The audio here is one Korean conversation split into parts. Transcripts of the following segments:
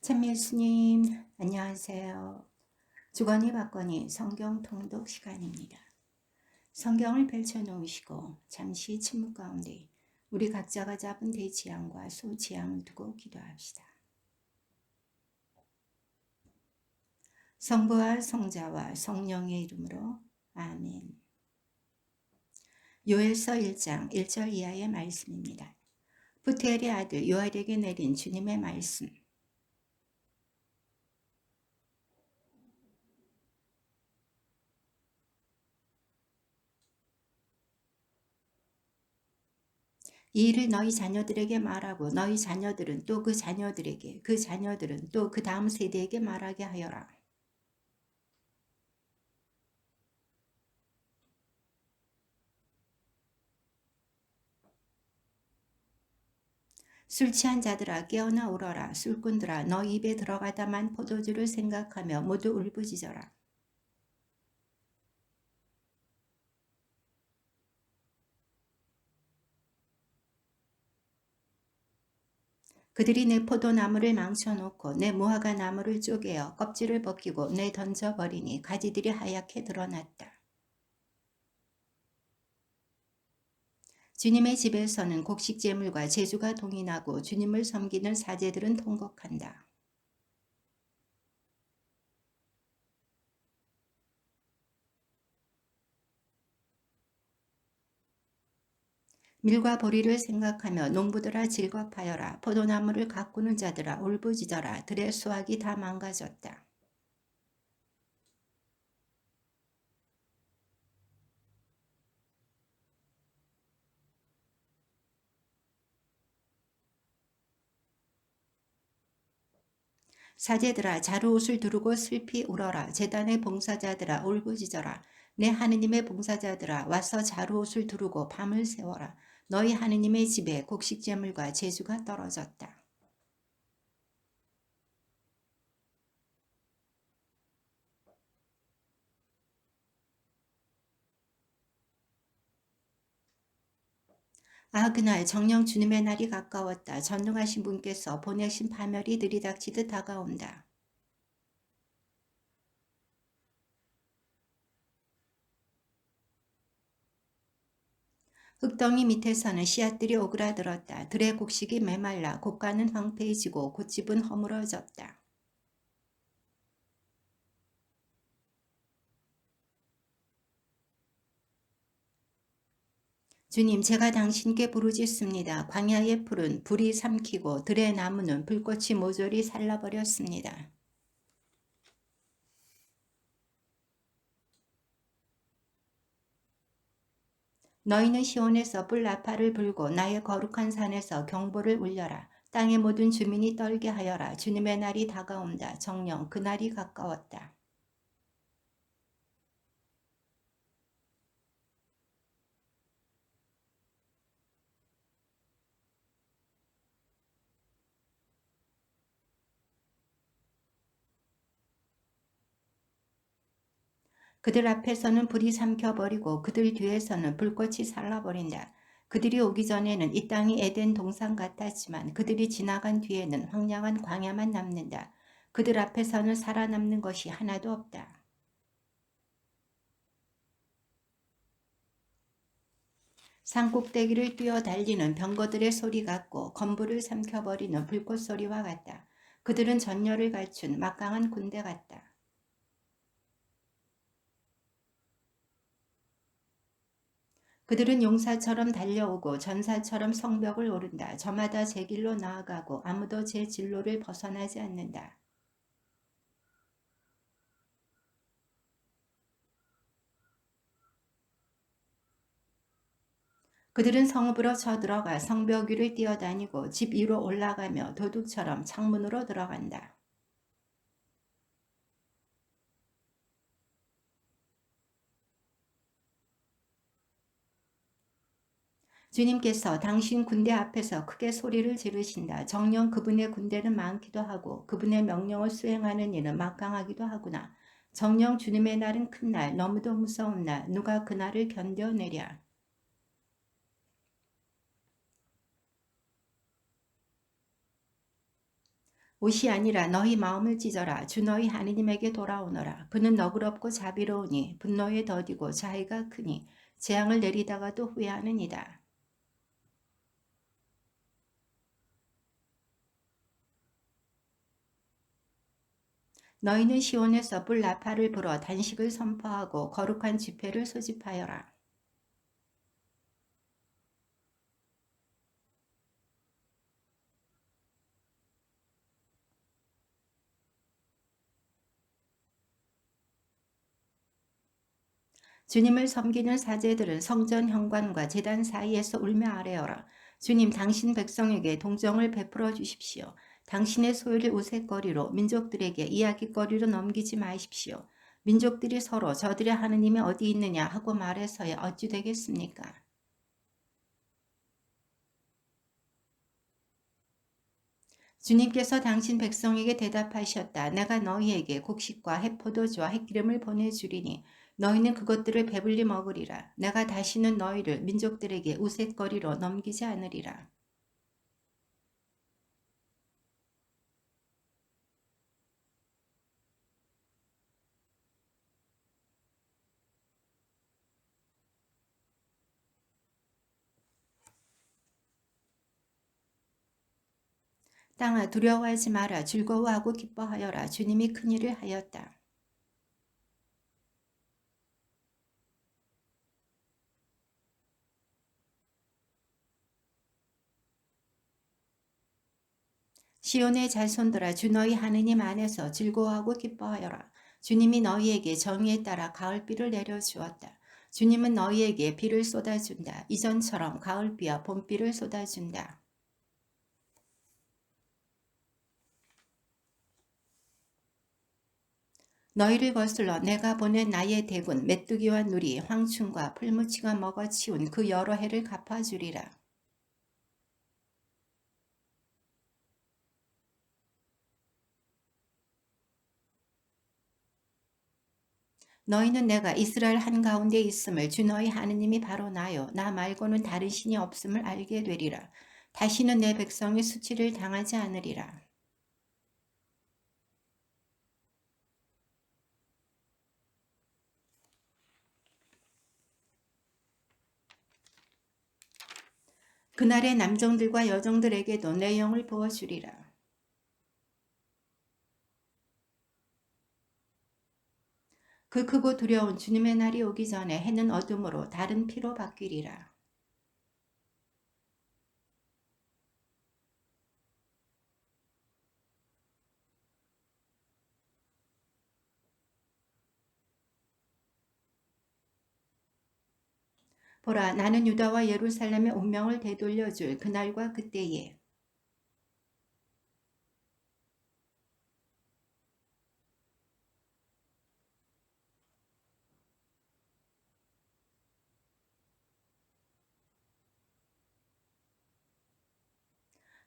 참 예수님, 안녕하세요. 주거니 받거니 성경 통독 시간입니다. 성경을 펼쳐놓으시고 잠시 침묵 가운데 우리 각자가 잡은 대지향과 소지향을 두고 기도합시다. 성부와 성자와 성령의 이름으로 아멘. 요엘서 1장 1절 이하의 말씀입니다. 부엘의 아들 요엘에게 내린 주님의 말씀. 이 일을 너희 자녀들에게 말하고 너희 자녀들은 또 그 자녀들에게 그 자녀들은 또 그 다음 세대에게 말하게 하여라. 술 취한 자들아 깨어나 울어라. 술꾼들아 너 입에 들어가다만 포도주를 생각하며 모두 울부짖어라. 그들이 내 포도나무를 망쳐놓고 내 무화과 나무를 쪼개어 껍질을 벗기고 내 던져버리니 가지들이 하얗게 드러났다. 주님의 집에서는 곡식제물과 제주가 동인하고 주님을 섬기는 사제들은 통곡한다. 밀과 보리를 생각하며 농부들아 질겁하여라. 포도나무를 가꾸는 자들아 울부짖어라. 들의 수확이 다 망가졌다. 사제들아 자루옷을 두르고 슬피 울어라. 제단의 봉사자들아 울부짖어라. 내 하느님의 봉사자들아 와서 자루옷을 두르고 밤을 새워라. 너희 하느님의 집에 곡식제물과 제주가 떨어졌다. 아 그날 정령 주님의 날이 가까웠다. 전능하신 분께서 보내신 파멸이 들이닥치듯 다가온다. 흙덩이 밑에서는 씨앗들이 오그라들었다. 들의 곡식이 메말라 곳간은 황폐해지고 곶집은 허물어졌다. 주님 제가 당신께 부르짖습니다. 광야의 풀은 불이 삼키고 들의 나무는 불꽃이 모조리 살라버렸습니다. 너희는 시온에서 뿔나팔을 불고 나의 거룩한 산에서 경보를 울려라. 땅의 모든 주민이 떨게 하여라. 주님의 날이 다가온다. 정녕 그 날이 가까웠다. 그들 앞에서는 불이 삼켜버리고 그들 뒤에서는 불꽃이 살라버린다. 그들이 오기 전에는 이 땅이 에덴 동산 같았지만 그들이 지나간 뒤에는 황량한 광야만 남는다. 그들 앞에서는 살아남는 것이 하나도 없다. 산꼭대기를 뛰어 달리는 병거들의 소리 같고 건부를 삼켜버리는 불꽃 소리와 같다. 그들은 전열을 갖춘 막강한 군대 같다. 그들은 용사처럼 달려오고 전사처럼 성벽을 오른다. 저마다 제 길로 나아가고 아무도 제 진로를 벗어나지 않는다. 그들은 성읍으로 쳐들어가 성벽 위를 뛰어다니고 집 위로 올라가며 도둑처럼 창문으로 들어간다. 주님께서 당신 군대 앞에서 크게 소리를 지르신다. 정녕 그분의 군대는 많기도 하고 그분의 명령을 수행하는 이는 막강하기도 하구나. 정녕 주님의 날은 큰 날, 너무도 무서운 날, 누가 그 날을 견뎌내랴. 옷이 아니라 너희 마음을 찢어라. 주 너희 하느님에게 돌아오너라. 그는 너그럽고 자비로우니 분노에 더디고 자애가 크니 재앙을 내리다가도 후회하느니라. 너희는 시온에서 뿔 나팔을 불어 단식을 선포하고 거룩한 집회를 소집하여라. 주님을 섬기는 사제들은 성전 현관과 제단 사이에서 울며 아뢰어라. 주님, 당신 백성에게 동정을 베풀어 주십시오. 당신의 소유를 우윳거리로 민족들에게 이야깃거리로 넘기지 마십시오. 민족들이 서로 저들의 하느님이 어디 있느냐 하고 말해서야 어찌 되겠습니까? 주님께서 당신 백성에게 대답하셨다. 내가 너희에게 곡식과 해포도주와 햇기름을 보내주리니 너희는 그것들을 배불리 먹으리라. 내가 다시는 너희를 민족들에게 우윳거리로 넘기지 않으리라. 땅아, 두려워하지 마라. 즐거워하고 기뻐하여라. 주님이 큰일을 하였다. 시온의 자손들아, 주 너희 하느님 안에서 즐거워하고 기뻐하여라. 주님이 너희에게 정의에 따라 가을비를 내려주었다. 주님은 너희에게 비를 쏟아준다. 이전처럼 가을비와 봄비를 쏟아준다. 너희를 거슬러 내가 보낸 나의 대군 메뚜기와 누리, 황충과 풀무치가 먹어치운 그 여러 해를 갚아주리라. 너희는 내가 이스라엘 한가운데 있음을 주 너희 하느님이 바로 나요. 나 말고는 다른 신이 없음을 알게 되리라. 다시는 내 백성의 수치를 당하지 않으리라. 그날의 남정들과 여정들에게도 내 영을 부어주리라. 그 크고 두려운 주님의 날이 오기 전에 해는 어둠으로 다른 피로 바뀌리라. 보라, 나는 유다와 예루살렘의 운명을 되돌려줄 그날과 그때에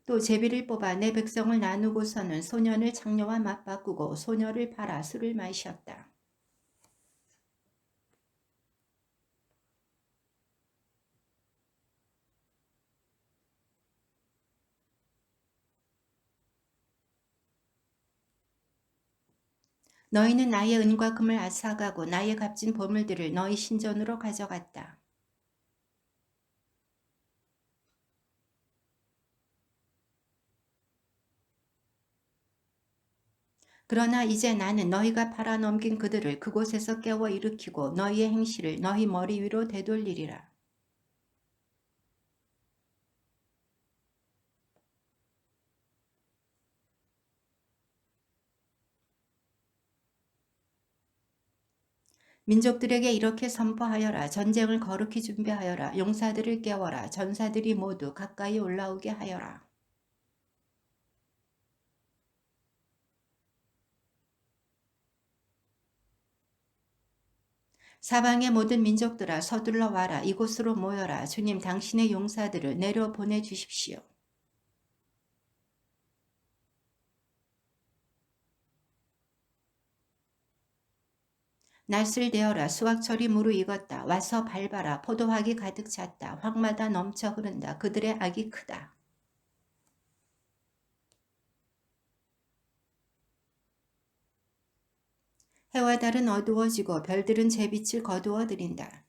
또 제비를 뽑아 내 백성을 나누고서는 소년을 창녀와 맞바꾸고 소녀를 팔아 술을 마셨다. 너희는 나의 은과 금을 앗아가고 나의 값진 보물들을 너희 신전으로 가져갔다. 그러나 이제 나는 너희가 팔아넘긴 그들을 그곳에서 깨워 일으키고 너희의 행실을 너희 머리 위로 되돌리리라. 민족들에게 이렇게 선포하여라. 전쟁을 거룩히 준비하여라. 용사들을 깨워라. 전사들이 모두 가까이 올라오게 하여라. 사방의 모든 민족들아, 서둘러 와라. 이곳으로 모여라. 주님, 당신의 용사들을 내려 보내주십시오. 날쓸되어라. 수확철이 무르익었다. 와서 밟아라. 포도학이 가득 찼다. 황마다 넘쳐 흐른다. 그들의 악이 크다. 해와 달은 어두워지고 별들은 제 빛을 거두어 들인다.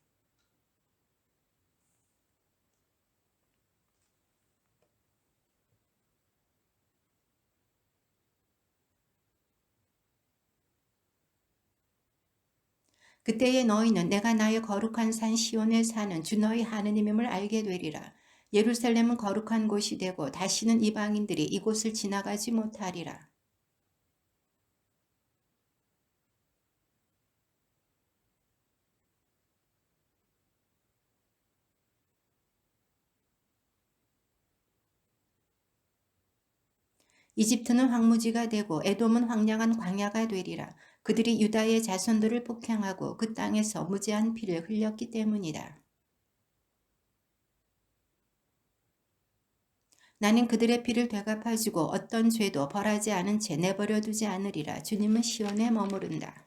그때에 너희는 내가 나의 거룩한 산 시온에 사는 주 너희 하느님임을 알게 되리라. 예루살렘은 거룩한 곳이 되고 다시는 이방인들이 이곳을 지나가지 못하리라. 이집트는 황무지가 되고 에돔은 황량한 광야가 되리라. 그들이 유다의 자손들을 폭행하고 그 땅에서 무제한 피를 흘렸기 때문이다. 나는 그들의 피를 되갚아주고 어떤 죄도 벌하지 않은 채 내버려 두지 않으리라. 주님은 시온에 머무른다.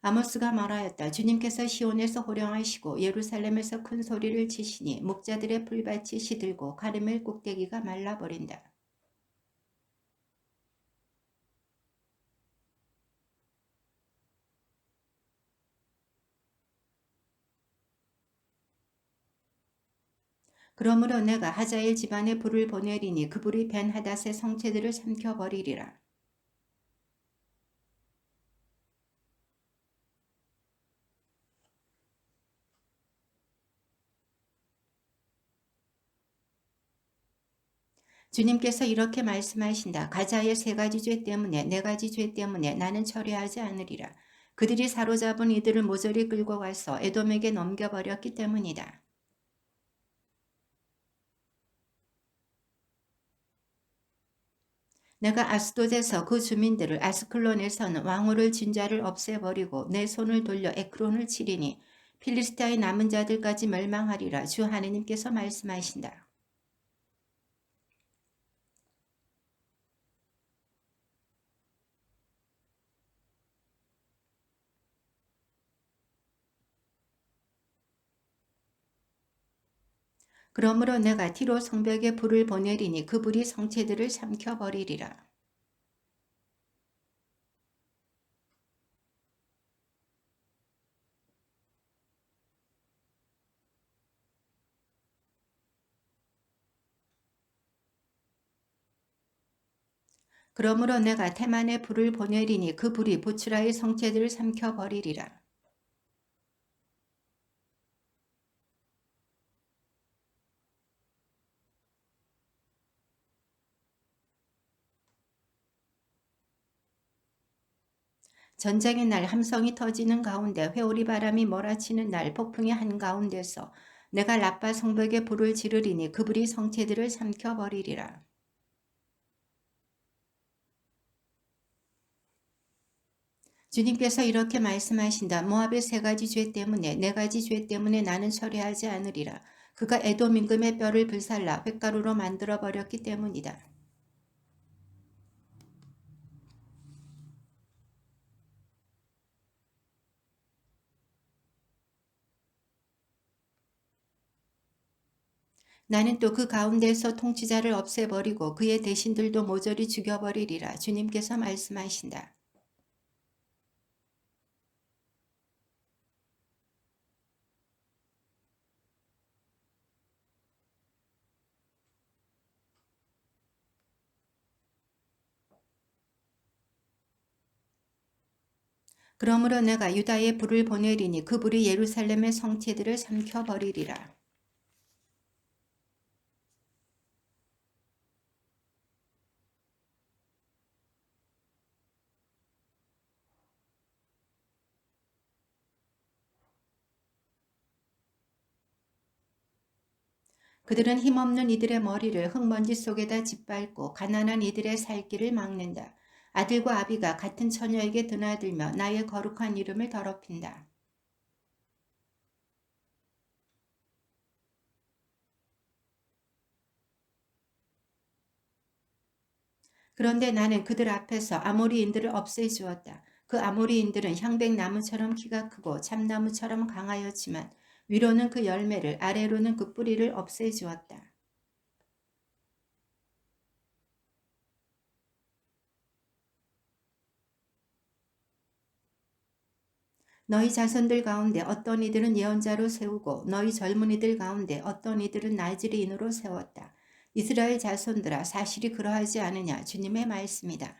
아모스가 말하였다. 주님께서 시온에서 호령하시고 예루살렘에서 큰 소리를 치시니 목자들의 풀밭이 시들고 가르멜 꼭대기가 말라버린다. 그러므로 내가 하자엘 집안에 불을 보내리니 그 불이 벤하닷의 성체들을 삼켜버리리라. 주님께서 이렇게 말씀하신다. 가자의 세 가지 죄 때문에 네 가지 죄 때문에 나는 처리하지 않으리라. 그들이 사로잡은 이들을 모조리 끌고 가서 에돔에게 넘겨버렸기 때문이다. 내가 아스돗에서 그 주민들을 아스클론에서는 왕후를 진 자를 없애버리고 내 손을 돌려 에크론을 치리니 필리스타의 남은 자들까지 멸망하리라. 주 하느님께서 말씀하신다. 그러므로 내가 티로 성벽에 불을 보내리니 그 불이 성체들을 삼켜버리리라. 그러므로 내가 테만에 불을 보내리니 그 불이 보츠라의 성체들을 삼켜버리리라. 전쟁의 날 함성이 터지는 가운데 회오리 바람이 몰아치는 날 폭풍의 한가운데서 내가 라빠 성벽에 불을 지르리니 그 불이 성체들을 삼켜버리리라. 주님께서 이렇게 말씀하신다. 모압의 세 가지 죄 때문에 네 가지 죄 때문에 나는 처리하지 않으리라. 그가 에돔 임금의 뼈를 불살라 횟가루로 만들어 버렸기 때문이다. 나는 또 그 가운데서 통치자를 없애버리고 그의 대신들도 모조리 죽여버리리라. 주님께서 말씀하신다. 그러므로 내가 유다에 불을 보내리니 그 불이 예루살렘의 성체들을 삼켜버리리라. 그들은 힘없는 이들의 머리를 흙먼지 속에다 짓밟고 가난한 이들의 살 길을 막는다. 아들과 아비가 같은 처녀에게 드나들며 나의 거룩한 이름을 더럽힌다. 그런데 나는 그들 앞에서 아모리인들을 없애주었다. 그 아모리인들은 향백나무처럼 키가 크고 참나무처럼 강하였지만 위로는 그 열매를 아래로는 그 뿌리를 없애주었다. 너희 자손들 가운데 어떤 이들은 예언자로 세우고 너희 젊은이들 가운데 어떤 이들은 나즈리인으로 세웠다. 이스라엘 자손들아 사실이 그러하지 않으냐 주님의 말씀이다.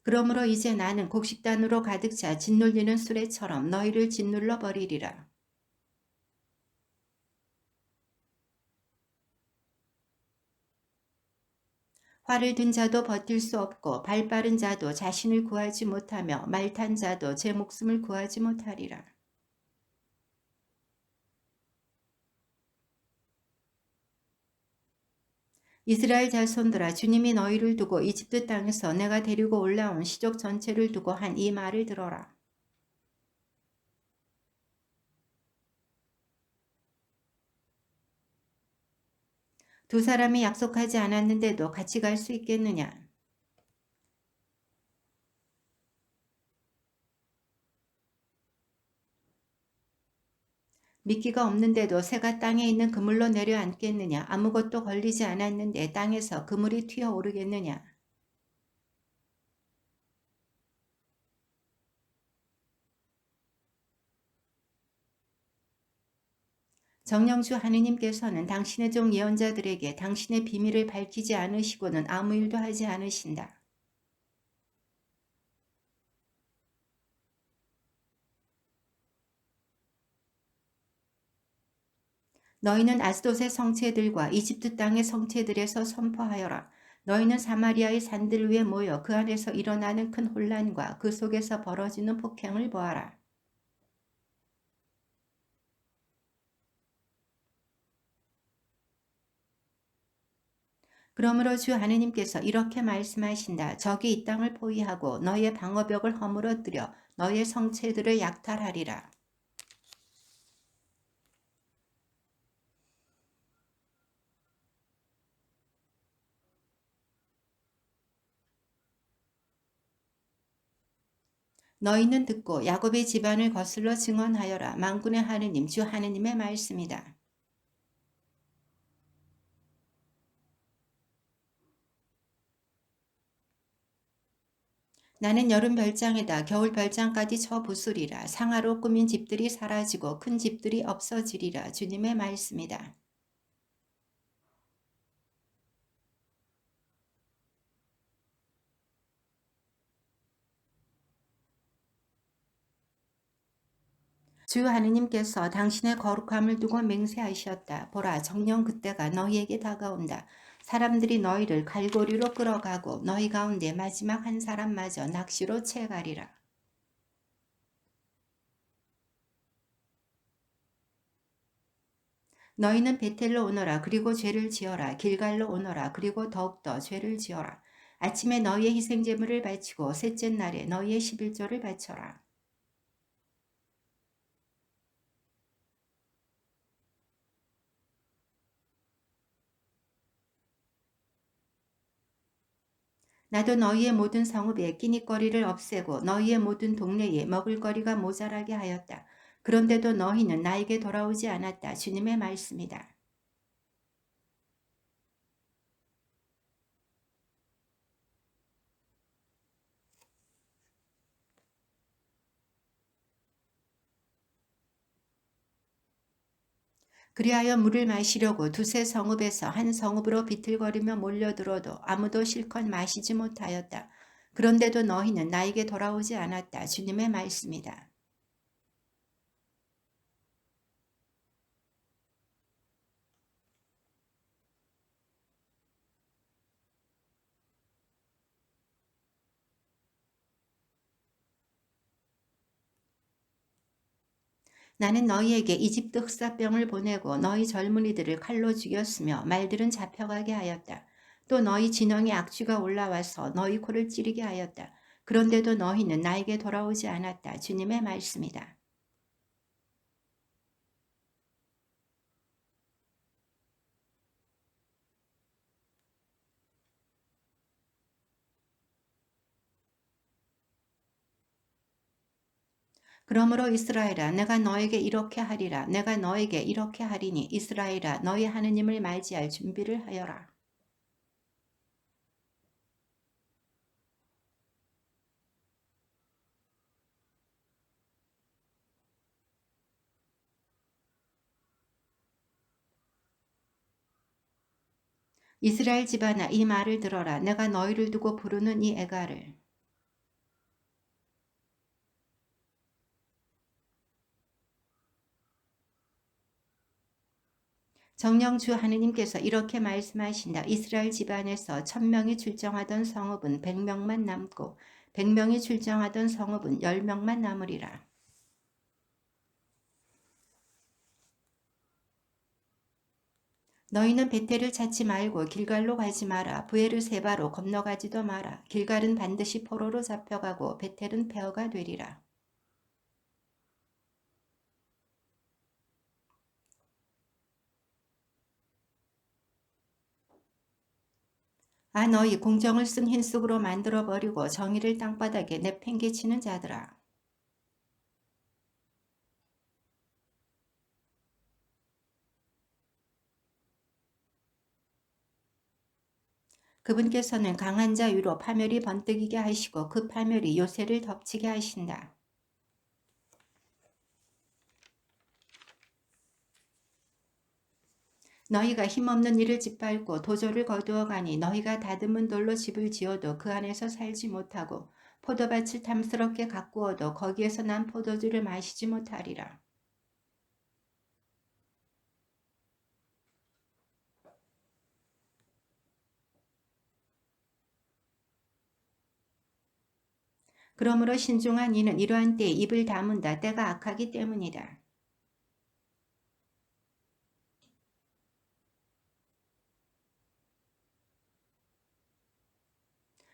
그러므로 이제 나는 곡식단으로 가득 차 짓눌리는 수레처럼 너희를 짓눌러 버리리라. 활을 든 자도 버틸 수 없고 발 빠른 자도 자신을 구하지 못하며 말 탄 자도 제 목숨을 구하지 못하리라. 이스라엘 자손들아 주님이 너희를 두고 이집트 땅에서 내가 데리고 올라온 시족 전체를 두고 한 이 말을 들어라. 두 사람이 약속하지 않았는데도 같이 갈 수 있겠느냐? 미끼가 없는데도 새가 땅에 있는 그물로 내려앉겠느냐? 아무것도 걸리지 않았는데 땅에서 그물이 튀어오르겠느냐? 정령주 하느님께서는 당신의 종 예언자들에게 당신의 비밀을 밝히지 않으시고는 아무 일도 하지 않으신다. 너희는 아스돗의 성체들과 이집트 땅의 성체들에서 선포하여라. 너희는 사마리아의 산들 위에 모여 그 안에서 일어나는 큰 혼란과 그 속에서 벌어지는 폭행을 보아라. 그러므로 주 하느님께서 이렇게 말씀하신다. 적이 이 땅을 포위하고 너희의 방어벽을 허물어뜨려 너희의 성체들을 약탈하리라. 너희는 듣고 야곱의 집안을 거슬러 증언하여라. 만군의 하느님 주 하느님의 말씀이다. 나는 여름 별장에다 겨울 별장까지 쳐 부수리라. 상하로 꾸민 집들이 사라지고 큰 집들이 없어지리라. 주님의 말씀이다. 주 하느님께서 당신의 거룩함을 두고 맹세하셨다. 보라, 정녕 그때가 너희에게 다가온다. 사람들이 너희를 갈고리로 끌어가고 너희 가운데 마지막 한 사람마저 낚시로 채가리라. 너희는 베텔로 오너라. 그리고 죄를 지어라. 길갈로 오너라. 그리고 더욱더 죄를 지어라. 아침에 너희의 희생제물을 바치고 셋째 날에 너희의 11조를 바쳐라. 나도 너희의 모든 성읍에 끼니거리를 없애고 너희의 모든 동네에 먹을거리가 모자라게 하였다. 그런데도 너희는 나에게 돌아오지 않았다. 주님의 말씀이다. 그리하여 물을 마시려고 두세 성읍에서 한 성읍으로 비틀거리며 몰려들어도 아무도 실컷 마시지 못하였다. 그런데도 너희는 나에게 돌아오지 않았다. 주님의 말씀이다. 나는 너희에게 이집트 흑사병을 보내고 너희 젊은이들을 칼로 죽였으며 말들은 잡혀가게 하였다. 또 너희 진영에 악취가 올라와서 너희 코를 찌르게 하였다. 그런데도 너희는 나에게 돌아오지 않았다. 주님의 말씀이다. 그러므로 이스라엘아 내가 너에게 이렇게 하리라. 내가 너에게 이렇게 하리니 이스라엘아 너희 하느님을 맞이할 준비를 하여라. 이스라엘 집안아 이 말을 들어라. 내가 너희를 두고 부르는 이 애가를 정령 주 하느님께서 이렇게 말씀하신다. 이스라엘 집안에서 1000명이 출정하던 성읍은 100명만 남고 100명이 출정하던 성읍은 10명만 남으리라. 너희는 베텔을 찾지 말고 길갈로 가지 마라. 브에르세바로 건너가지도 마라. 길갈은 반드시 포로로 잡혀가고 베텔은 폐허가 되리라. 아 너희 공정을 쓴 흰쑥으로 만들어버리고 정의를 땅바닥에 내팽개치는 자들아. 그분께서는 강한 자 위로 파멸이 번뜩이게 하시고 그 파멸이 요새를 덮치게 하신다. 너희가 힘없는 일을 짓밟고 도저를 거두어 가니 너희가 다듬은 돌로 집을 지어도 그 안에서 살지 못하고 포도밭을 탐스럽게 가꾸어도 거기에서 난 포도주를 마시지 못하리라. 그러므로 신중한 이는 이러한 때에 입을 다문다. 때가 악하기 때문이다.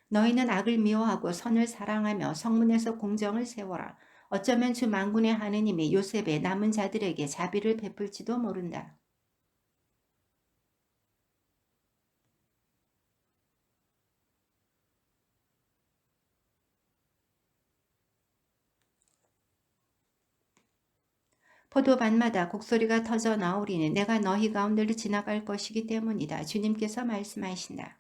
너희는 악을 미워하고 선을 사랑하며 성문에서 공정을 세워라. 어쩌면 주 만군의 하느님이 요셉의 남은 자들에게 자비를 베풀지도 모른다. 포도밭마다 곡소리가 터져 나오리니 내가 너희 가운데를 지나갈 것이기 때문이다. 주님께서 말씀하신다.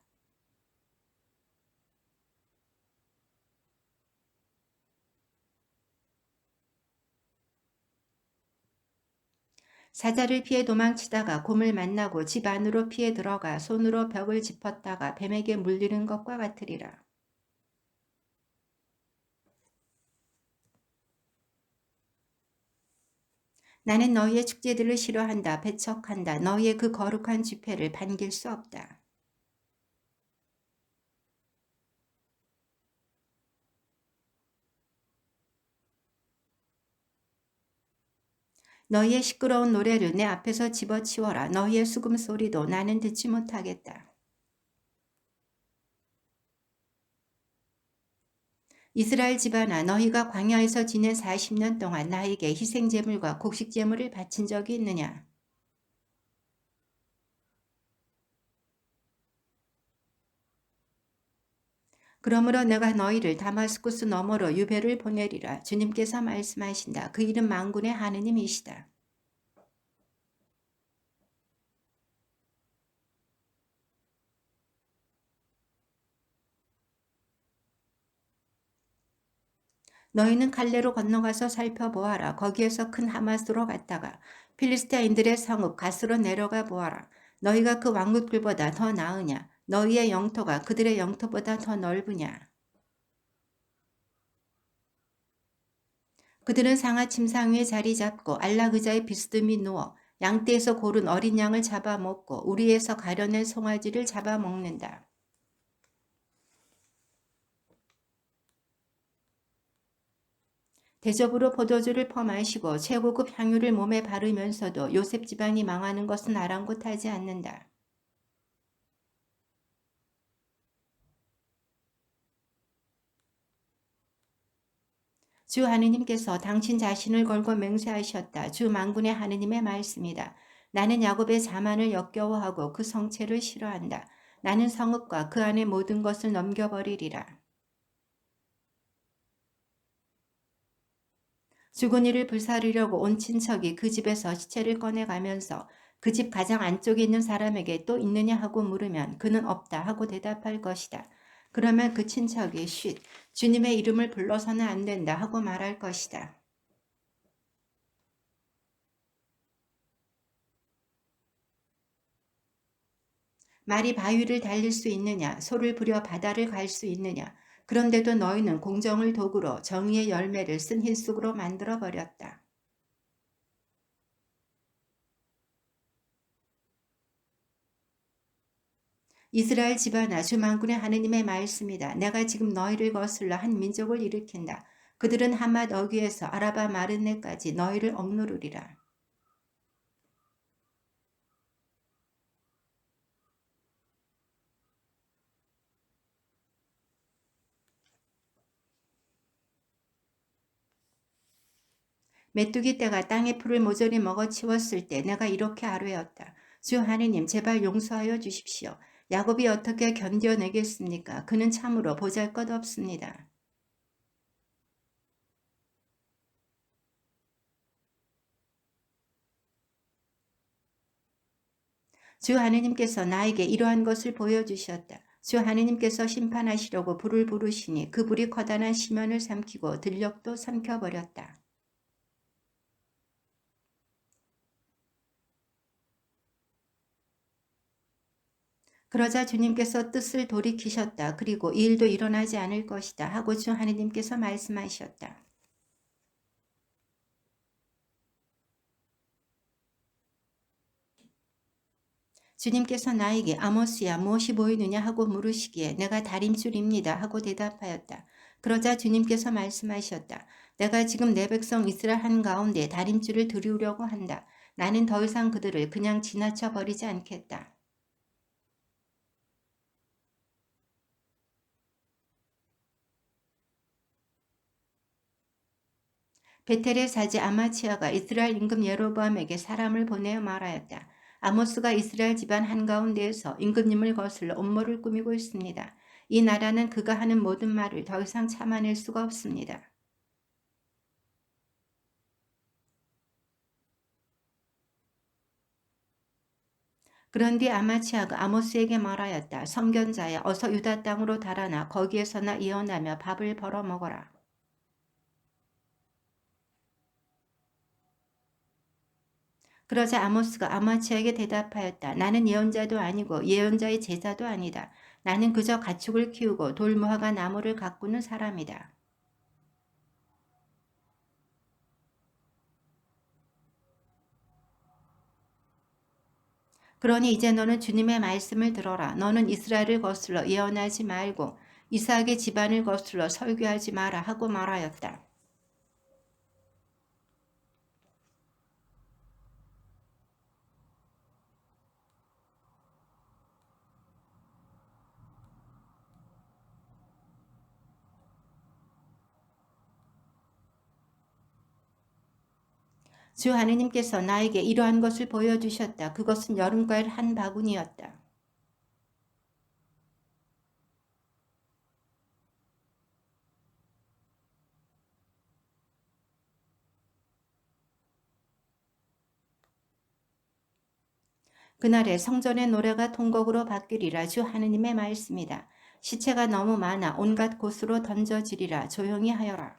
사자를 피해 도망치다가 곰을 만나고 집 안으로 피해 들어가 손으로 벽을 짚었다가 뱀에게 물리는 것과 같으리라. 나는 너희의 축제들을 싫어한다. 배척한다. 너희의 그 거룩한 집회를 반길 수 없다. 너희의 시끄러운 노래를 내 앞에서 집어치워라. 너희의 수금소리도 나는 듣지 못하겠다. 이스라엘 집안아 너희가 광야에서 지낸 40년 동안 나에게 희생제물과 곡식제물을 바친 적이 있느냐? 그러므로 내가 너희를 다마스쿠스 너머로 유배를 보내리라. 주님께서 말씀하신다. 그 이름 만군의 하느님이시다. 너희는 갈레로 건너가서 살펴보아라. 거기에서 큰 하마스로 갔다가 필리스타인들의 성읍 갓으로 내려가 보아라. 너희가 그 왕국들보다 더 나으냐? 너희의 영토가 그들의 영토보다 더 넓으냐? 그들은 상아 침상 위에 자리 잡고 안락 의자에 비스듬히 누워 양떼에서 고른 어린 양을 잡아먹고 우리에서 가려낸 송아지를 잡아먹는다. 대접으로 포도주를 퍼마시고 최고급 향유를 몸에 바르면서도 요셉 집안이 망하는 것은 아랑곳하지 않는다. 주 하느님께서 당신 자신을 걸고 맹세하셨다. 주 만군의 하느님의 말씀이다. 나는 야곱의 자만을 역겨워하고 그 성체를 싫어한다. 나는 성읍과 그 안의 모든 것을 넘겨버리리라. 죽은 이를 불사르려고 온 친척이 그 집에서 시체를 꺼내가면서 그 집 가장 안쪽에 있는 사람에게 또 있느냐 하고 물으면 그는 없다 하고 대답할 것이다. 그러면 그 친척이 쉿, 주님의 이름을 불러서는 안 된다 하고 말할 것이다. 말이 바위를 달릴 수 있느냐, 소를 부려 바다를 갈 수 있느냐. 그런데도 너희는 공정을 도구로 정의의 열매를 쓴 힐쑥으로 만들어 버렸다. 이스라엘 집안아, 주 만군의 하느님의 말씀이다. 내가 지금 너희를 거슬러 한 민족을 일으킨다. 그들은 하맛 어귀에서 아라바 마르네까지 너희를 억누르리라. 메뚜기 떼가 땅의 풀을 모조리 먹어치웠을 때 내가 이렇게 아뢰었다. 주 하느님 제발 용서하여 주십시오. 야곱이 어떻게 견뎌내겠습니까? 그는 참으로 보잘것없습니다. 주 하느님께서 나에게 이러한 것을 보여주셨다. 주 하느님께서 심판하시려고 불을 부르시니 그 불이 커다란 심연을 삼키고 들녘도 삼켜버렸다. 그러자 주님께서 뜻을 돌이키셨다. 그리고 이 일도 일어나지 않을 것이다 하고 주 하느님께서 말씀하셨다. 주님께서 나에게 아모스야 무엇이 보이느냐 하고 물으시기에 내가 다림줄입니다 하고 대답하였다. 그러자 주님께서 말씀하셨다. 내가 지금 내 백성 이스라엘 한가운데 다림줄을 들이우려고 한다. 나는 더 이상 그들을 그냥 지나쳐 버리지 않겠다. 베텔의 사지 아마치아가 이스라엘 임금 예로보암에게 사람을 보내어 말하였다. 아모스가 이스라엘 집안 한가운데에서 임금님을 거슬러 음모를 꾸미고 있습니다. 이 나라는 그가 하는 모든 말을 더 이상 참아낼 수가 없습니다. 그런 뒤 아마치아가 아모스에게 말하였다. 성견자야 어서 유다 땅으로 달아나 거기에서나 예언하며 밥을 벌어 먹어라. 그러자 아모스가 아마치아에게 대답하였다. 나는 예언자도 아니고 예언자의 제자도 아니다. 나는 그저 가축을 키우고 돌무화과 나무를 가꾸는 사람이다. 그러니 이제 너는 주님의 말씀을 들어라. 너는 이스라엘을 거슬러 예언하지 말고 이삭의 집안을 거슬러 설교하지 마라 하고 말하였다. 주 하느님께서 나에게 이러한 것을 보여주셨다. 그것은 여름과일 한 바구니였다. 그날에 성전의 노래가 통곡으로 바뀌리라. 주 하느님의 말씀이다. 시체가 너무 많아 온갖 곳으로 던져지리라. 조용히 하여라.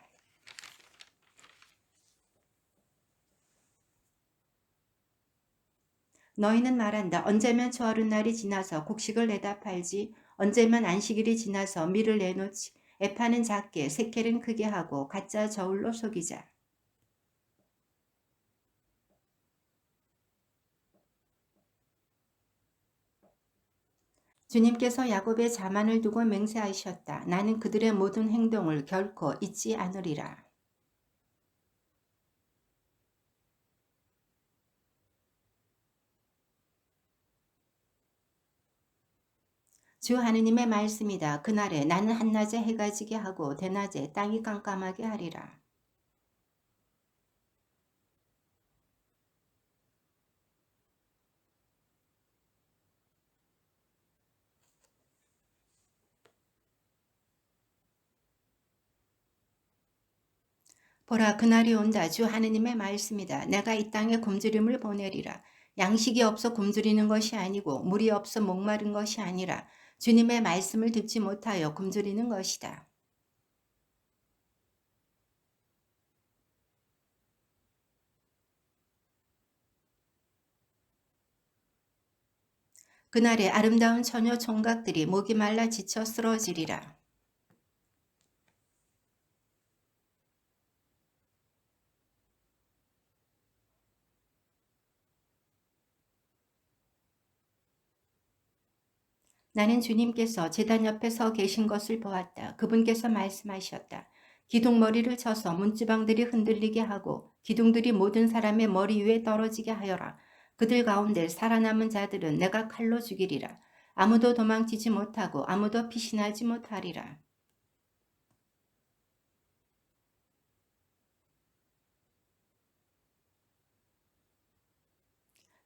너희는 말한다. 언제면 초하룻 날이 지나서 곡식을 내다 팔지. 언제면 안식일이 지나서 밀을 내놓지. 에파는 작게 세켈은 크게 하고 가짜 저울로 속이자. 주님께서 야곱의 자만을 두고 맹세하셨다. 나는 그들의 모든 행동을 결코 잊지 않으리라. 주 하느님의 말씀이다. 그날에 나는 한낮에 해가 지게 하고 대낮에 땅이 깜깜하게 하리라. 보라, 그날이 온다. 주 하느님의 말씀이다. 내가 이 땅에 굶주림을 보내리라. 양식이 없어 굶주리는 것이 아니고 물이 없어 목마른 것이 아니라 주님의 말씀을 듣지 못하여 굶주리는 것이다. 그날에 아름다운 처녀 총각들이 목이 말라 지쳐 쓰러지리라. 나는 주님께서 제단 옆에 서 계신 것을 보았다. 그분께서 말씀하셨다. 기둥머리를 쳐서 문지방들이 흔들리게 하고 기둥들이 모든 사람의 머리 위에 떨어지게 하여라. 그들 가운데 살아남은 자들은 내가 칼로 죽이리라. 아무도 도망치지 못하고 아무도 피신하지 못하리라.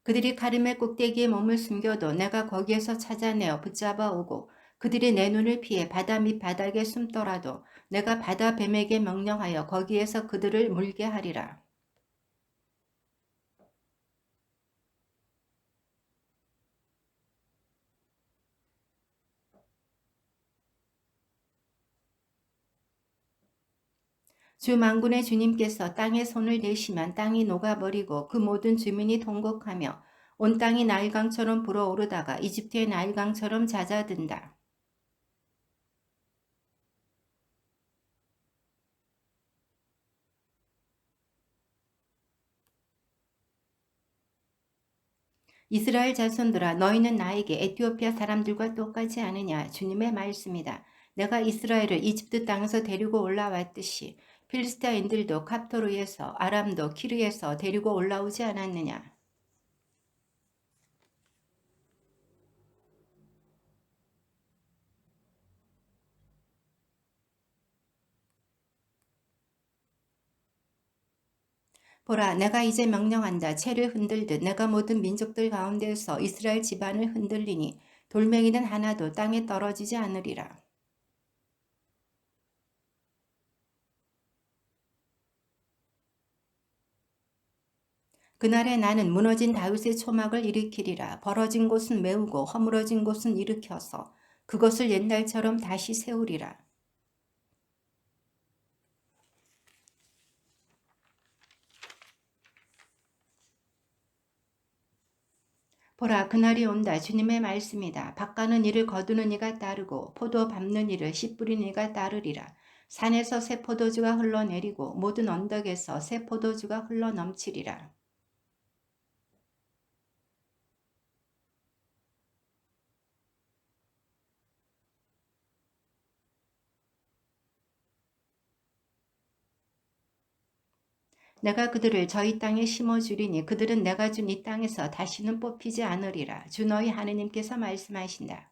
그들이 가름의 꼭대기에 몸을 숨겨도 내가 거기에서 찾아내어 붙잡아 오고 그들이 내 눈을 피해 바다 밑바닥에 숨더라도 내가 바다 뱀에게 명령하여 거기에서 그들을 물게 하리라. 주 만군의 주님께서 땅에 손을 대시면 땅이 녹아버리고 그 모든 주민이 통곡하며 온 땅이 나일강처럼 불어오르다가 이집트의 나일강처럼 잦아든다. 이스라엘 자손들아, 너희는 나에게 에티오피아 사람들과 똑같지 않으냐? 주님의 말씀이다. 내가 이스라엘을 이집트 땅에서 데리고 올라왔듯이 필리스타인들도 갑토르에서 아람도 키르에서 데리고 올라오지 않았느냐? 보라, 내가 이제 명령한다. 채를 흔들듯 내가 모든 민족들 가운데서 이스라엘 집안을 흔들리니 돌멩이는 하나도 땅에 떨어지지 않으리라. 그날에 나는 무너진 다윗의 초막을 일으키리라. 벌어진 곳은 메우고 허물어진 곳은 일으켜서 그것을 옛날처럼 다시 세우리라. 보라, 그날이 온다. 주님의 말씀이다. 밭가는 이를 거두는 이가 따르고 포도 밟는 이를 씨 뿌리는 이가 따르리라. 산에서 새 포도주가 흘러내리고 모든 언덕에서 새 포도주가 흘러넘치리라. 내가 그들을 저희 땅에 심어주리니 그들은 내가 준 이 땅에서 다시는 뽑히지 않으리라. 주 너희 하느님께서 말씀하신다.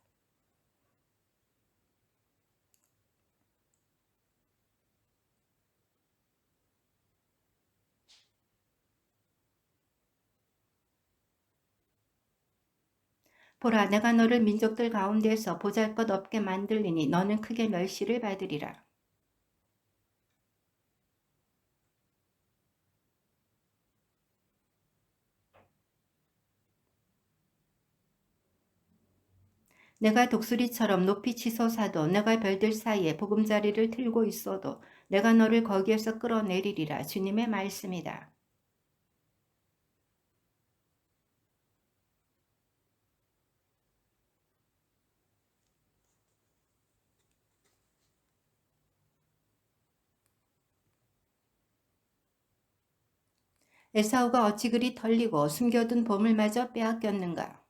보라, 내가 너를 민족들 가운데서 보잘것없게 만들리니 너는 크게 멸시를 받으리라. 내가 독수리처럼 높이 치솟아도 내가 별들 사이에 보금자리를 틀고 있어도 내가 너를 거기에서 끌어내리리라. 주님의 말씀이다. 에사우가 어찌 그리 털리고 숨겨둔 보물마저 빼앗겼는가.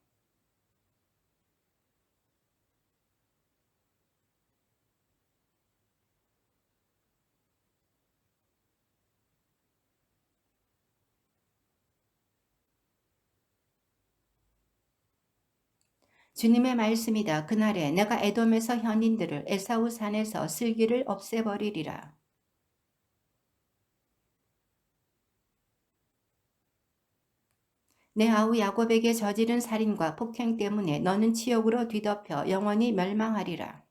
주님의 말씀이다. 그날에 내가 에돔에서 현인들을 에사우 산에서 슬기를 없애버리리라. 내 아우 야곱에게 저지른 살인과 폭행 때문에 너는 치욕으로 뒤덮여 영원히 멸망하리라.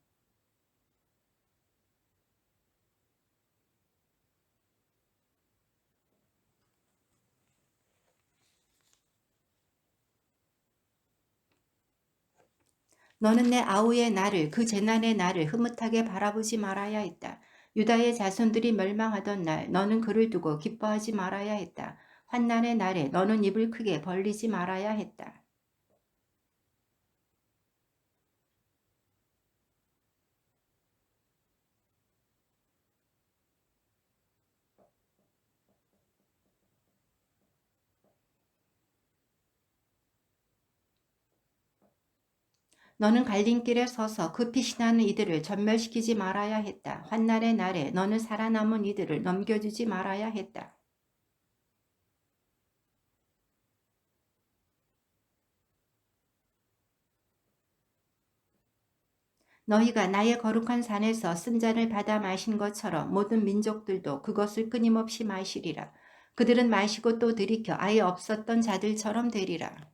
너는 내 아우의 날을 그 재난의 날을 흐뭇하게 바라보지 말아야 했다. 유다의 자손들이 멸망하던 날 너는 그를 두고 기뻐하지 말아야 했다. 환난의 날에 너는 입을 크게 벌리지 말아야 했다. 너는 갈림길에 서서 그 피신하는 이들을 전멸시키지 말아야 했다. 환난의 날에 너는 살아남은 이들을 넘겨주지 말아야 했다. 너희가 나의 거룩한 산에서 쓴 잔을 받아 마신 것처럼 모든 민족들도 그것을 끊임없이 마시리라. 그들은 마시고 또 들이켜 아예 없었던 자들처럼 되리라.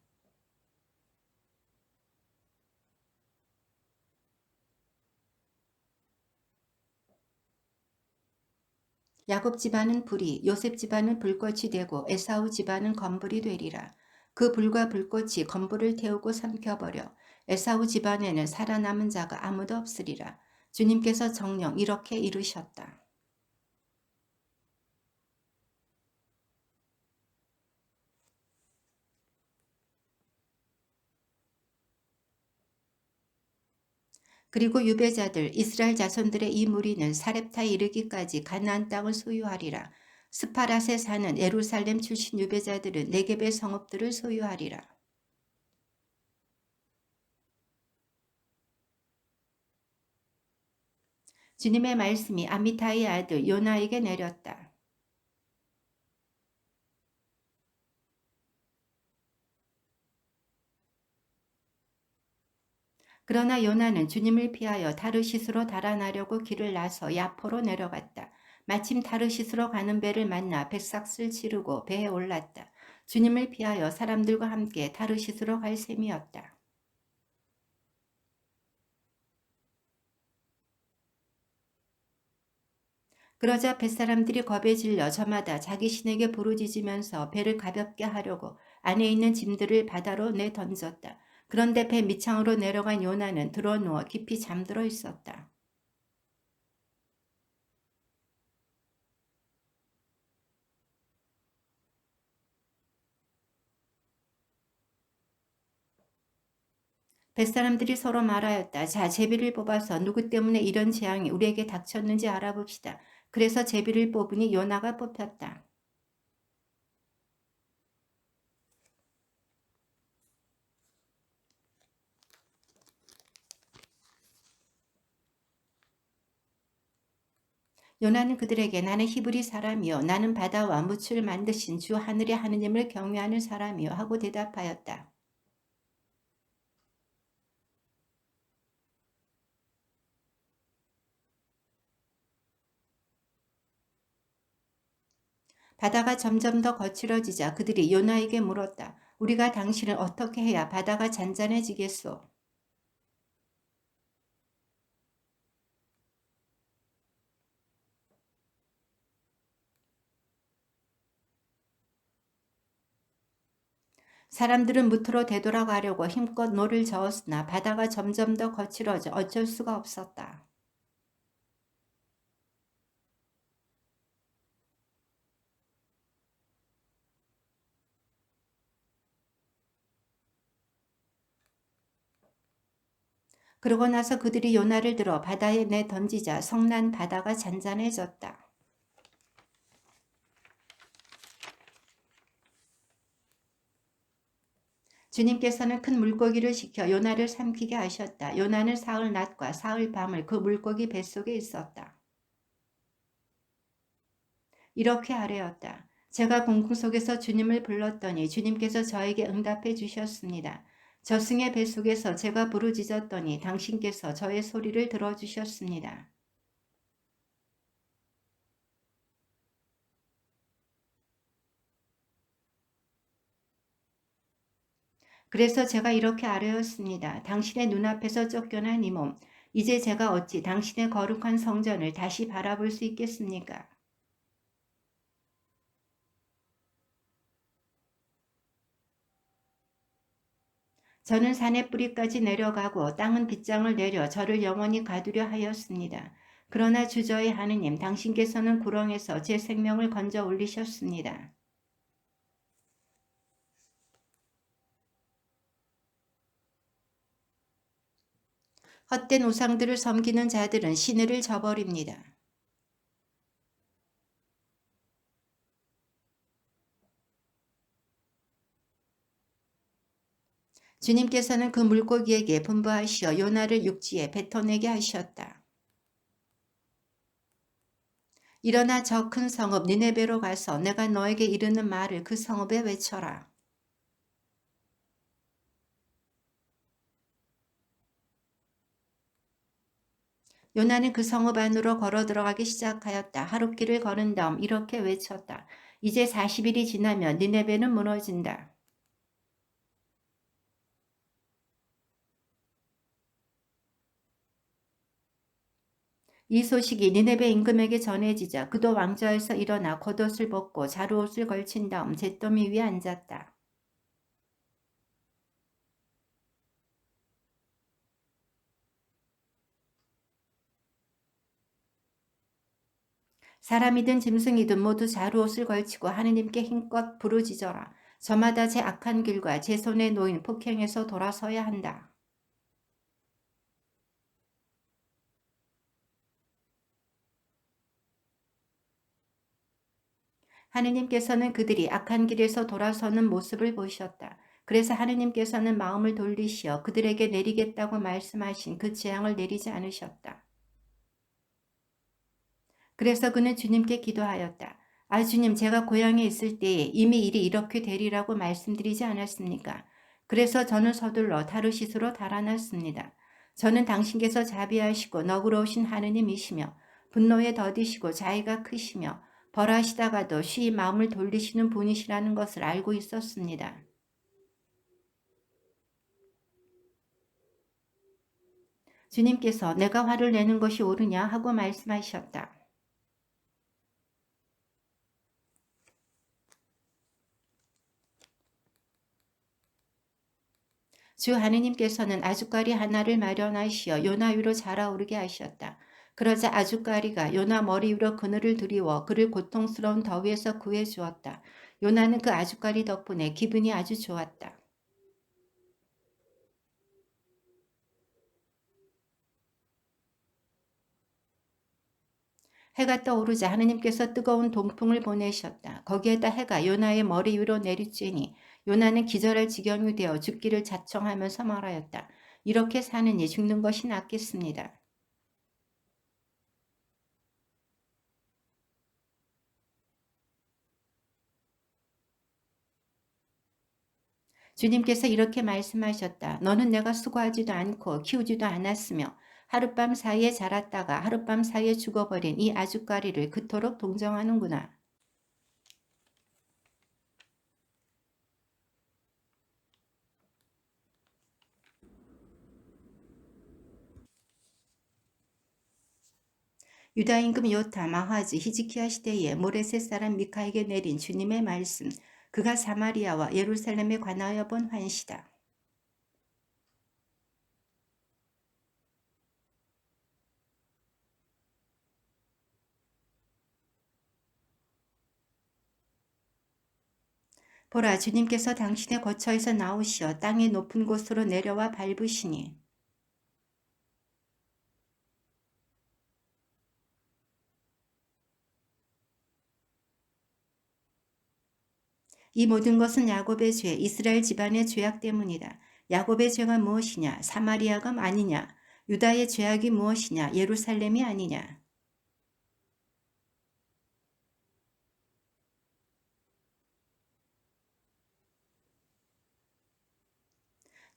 야곱 집안은 불이, 요셉 집안은 불꽃이 되고 에사우 집안은 검불이 되리라. 그 불과 불꽃이 검불을 태우고 삼켜버려 에사우 집안에는 살아남은 자가 아무도 없으리라. 주님께서 정녕 이렇게 이루셨다. 그리고 유배자들 이스라엘 자손들의 이 무리는 사렙타에 이르기까지 가나안 땅을 소유하리라. 스파랏에 사는 예루살렘 출신 유배자들은 네겝의 성읍들을 소유하리라. 주님의 말씀이 아미타이의 아들 요나에게 내렸다. 그러나 요나는 주님을 피하여 타르시스로 달아나려고 길을 나서 야포로 내려갔다. 마침 타르시스로 가는 배를 만나 백삭슬 치르고 배에 올랐다. 주님을 피하여 사람들과 함께 타르시스로 갈 셈이었다. 그러자 뱃사람들이 겁에 질려 저마다 자기 신에게 부르짖으면서 배를 가볍게 하려고 안에 있는 짐들을 바다로 내던졌다. 그런데 배 밑창으로 내려간 요나는 드러누워 깊이 잠들어 있었다. 뱃사람들이 서로 말하였다. 자, 제비를 뽑아서 누구 때문에 이런 재앙이 우리에게 닥쳤는지 알아봅시다. 그래서 제비를 뽑으니 요나가 뽑혔다. 요나는 그들에게 나는 히브리 사람이요 나는 바다와 무추를 만드신 주 하늘의 하느님을 경외하는 사람이요 하고 대답하였다. 바다가 점점 더 거칠어지자 그들이 요나에게 물었다. 우리가 당신을 어떻게 해야 바다가 잔잔해지겠소? 사람들은 무트로 되돌아가려고 힘껏 노를 저었으나 바다가 점점 더 거칠어져 어쩔 수가 없었다. 그러고 나서 그들이 요나를 들어 바다에 내던지자 성난 바다가 잔잔해졌다. 주님께서는 큰 물고기를 시켜 요나를 삼키게 하셨다. 요나는 사흘 낮과 사흘 밤을 그 물고기 뱃속에 있었다. 이렇게 아뢰었다. 제가 궁궁 속에서 주님을 불렀더니 주님께서 저에게 응답해 주셨습니다. 저승의 뱃속에서 제가 부르짖었더니 당신께서 저의 소리를 들어주셨습니다. 그래서 제가 이렇게 아뢰었습니다. 당신의 눈앞에서 쫓겨난 이 몸, 이제 제가 어찌 당신의 거룩한 성전을 다시 바라볼 수 있겠습니까? 저는 산의 뿌리까지 내려가고 땅은 빗장을 내려 저를 영원히 가두려 하였습니다. 그러나 주저의 하느님, 당신께서는 구렁에서 제 생명을 건져 올리셨습니다. 헛된 우상들을 섬기는 자들은 신의를 저버립니다. 주님께서는 그 물고기에게 분부하시어 요나를 육지에 뱉어내게 하셨다. 일어나 저 큰 성읍 니네베로 가서 내가 너에게 이르는 말을 그 성읍에 외쳐라. 요나는 그 성읍 안으로 걸어 들어가기 시작하였다. 하룻길을 걸은 다음 이렇게 외쳤다. 이제 40일이 지나면 니네베는 무너진다. 이 소식이 니네베 임금에게 전해지자 그도 왕좌에서 일어나 겉옷을 벗고 자루옷을 걸친 다음 잿더미 위에 앉았다. 사람이든 짐승이든 모두 자루옷을 걸치고 하느님께 힘껏 부르짖어라. 저마다 제 악한 길과 제 손에 놓인 폭행에서 돌아서야 한다. 하느님께서는 그들이 악한 길에서 돌아서는 모습을 보셨다. 그래서 하느님께서는 마음을 돌리시어 그들에게 내리겠다고 말씀하신 그 재앙을 내리지 않으셨다. 그래서 그는 주님께 기도하였다. 아 주님, 제가 고향에 있을 때에 이미 일이 이렇게 되리라고 말씀드리지 않았습니까? 그래서 저는 서둘러 타르시스로 달아났습니다. 저는 당신께서 자비하시고 너그러우신 하느님이시며 분노에 더디시고 자애가 크시며 벌하시다가도 쉬이 마음을 돌리시는 분이시라는 것을 알고 있었습니다. 주님께서 내가 화를 내는 것이 옳으냐 하고 말씀하셨다. 주 하느님께서는 아주까리 하나를 마련하시어 요나 위로 자라오르게 하셨다. 그러자 아주까리가 요나 머리 위로 그늘을 드리워 그를 고통스러운 더위에서 구해주었다. 요나는 그 아주까리 덕분에 기분이 아주 좋았다. 해가 떠오르자 하느님께서 뜨거운 동풍을 보내셨다. 거기에다 해가 요나의 머리 위로 내리쬐니 요나는 기절할 지경이 되어 죽기를 자청하면서 말하였다. 이렇게 사느니 죽는 것이 낫겠습니다. 주님께서 이렇게 말씀하셨다. 너는 내가 수고하지도 않고 키우지도 않았으며 하룻밤 사이에 자랐다가 하룻밤 사이에 죽어버린 이 아주까리를 그토록 동정하는구나. 유다 임금 요탐, 아하즈, 히즈키야 시대에 모레셋 사람 미카에게 내린 주님의 말씀. 그가 사마리아와 예루살렘에 관하여 본 환시다. 보라, 주님께서 당신의 거처에서 나오시어 땅의 높은 곳으로 내려와 밟으시니 이 모든 것은 야곱의 죄, 이스라엘 집안의 죄악 때문이다. 야곱의 죄가 무엇이냐? 사마리아가 아니냐? 유다의 죄악이 무엇이냐? 예루살렘이 아니냐?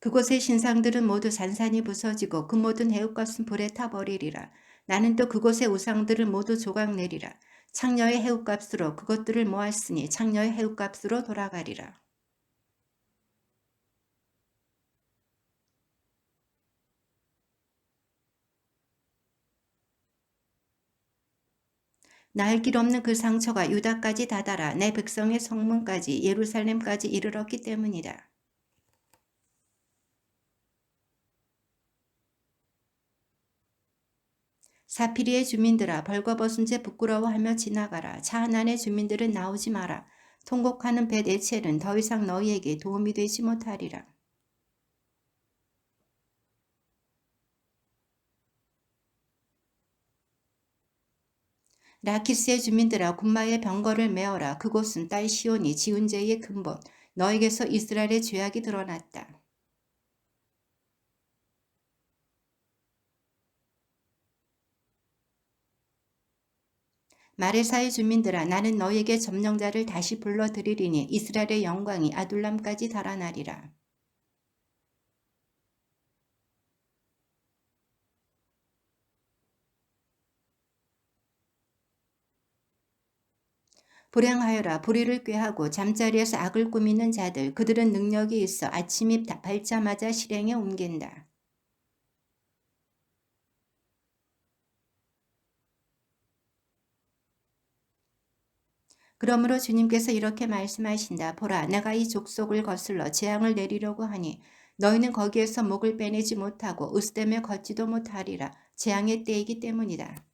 그곳의 신상들은 모두 산산이 부서지고 그 모든 해웃것은 불에 타버리리라. 나는 또 그곳의 우상들을 모두 조각내리라. 창녀의 해웃값으로 그것들을 모았으니 창녀의 해웃값으로 돌아가리라. 날 길 없는 그 상처가 유다까지 다다라 내 백성의 성문까지 예루살렘까지 이르렀기 때문이다. 사피리의 주민들아 벌거벗은 채 부끄러워하며 지나가라. 차하난의 주민들은 나오지 마라. 통곡하는 벳 에첼은 더 이상 너희에게 도움이 되지 못하리라. 라키스의 주민들아 굽마의 병거를 메어라. 그곳은 딸 시온이 지은 죄의 근본. 너에게서 이스라엘의 죄악이 드러났다. 마레사의 주민들아 나는 너희에게 점령자를 다시 불러들이리니 이스라엘의 영광이 아둘람까지 달아나리라. 불행하여라. 불의를 꾀하고 잠자리에서 악을 꾸미는 자들. 그들은 능력이 있어 아침이 밝자마자 실행에 옮긴다. 그러므로 주님께서 이렇게 말씀하신다. 보라, 내가 이 족속을 거슬러 재앙을 내리려고 하니 너희는 거기에서 목을 빼내지 못하고 으스댐에 걷지도 못하리라. 재앙의 때이기 때문이다.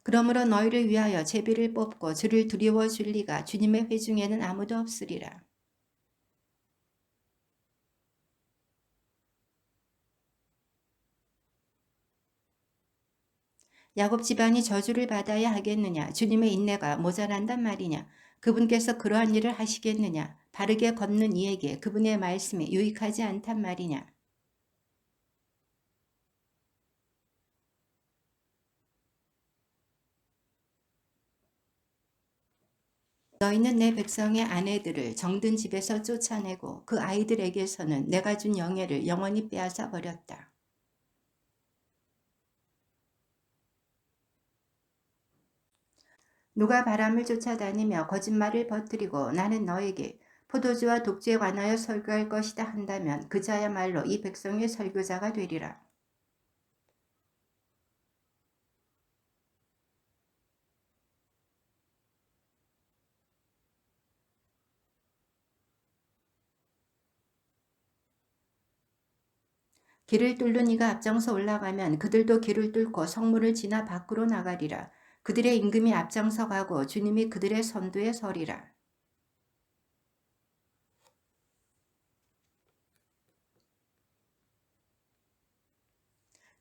그러므로 너희를 위하여 제비를 뽑고 주를 두려워 줄 리가 주님의 회중에는 아무도 없으리라. 야곱 집안이 저주를 받아야 하겠느냐? 주님의 인내가 모자란단 말이냐? 그분께서 그러한 일을 하시겠느냐? 바르게 걷는 이에게 그분의 말씀이 유익하지 않단 말이냐? 너희는 내 백성의 아내들을 정든 집에서 쫓아내고 그 아이들에게서는 내가 준 영예를 영원히 빼앗아 버렸다. 누가 바람을 쫓아다니며 거짓말을 퍼뜨리고 나는 너에게 포도주와 독주에 관하여 설교할 것이다 한다면 그 자야말로 이 백성의 설교자가 되리라. 길을 뚫는 이가 앞장서 올라가면 그들도 길을 뚫고 성문을 지나 밖으로 나가리라. 그들의 임금이 앞장서 가고 주님이 그들의 선두에 서리라.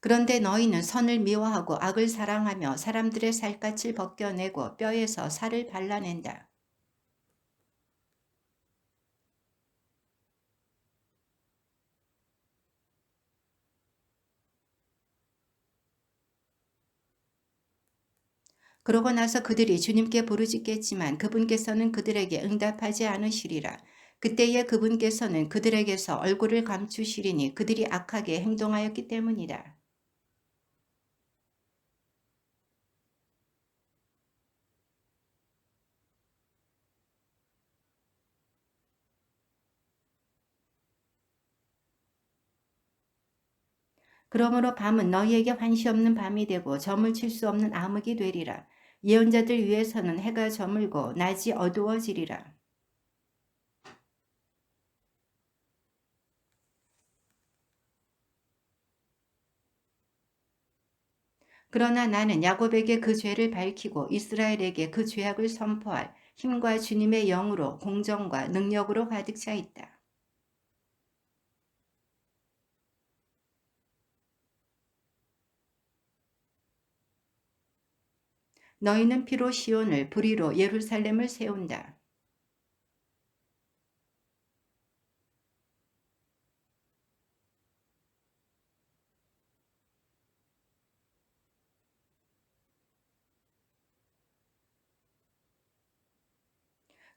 그런데 너희는 선을 미워하고 악을 사랑하며 사람들의 살갗을 벗겨내고 뼈에서 살을 발라낸다. 그러고 나서 그들이 주님께 부르짖겠지만 그분께서는 그들에게 응답하지 않으시리라. 그때에 그분께서는 그들에게서 얼굴을 감추시리니 그들이 악하게 행동하였기 때문이다. 그러므로 밤은 너희에게 환시 없는 밤이 되고 점을 칠 수 없는 암흑이 되리라. 예언자들 위에서는 해가 저물고 낮이 어두워지리라. 그러나 나는 야곱에게 그 죄를 밝히고 이스라엘에게 그 죄악을 선포할 힘과 주님의 영으로 공정과 능력으로 가득 차 있다. 너희는 피로 시온을 불의로 예루살렘을 세운다.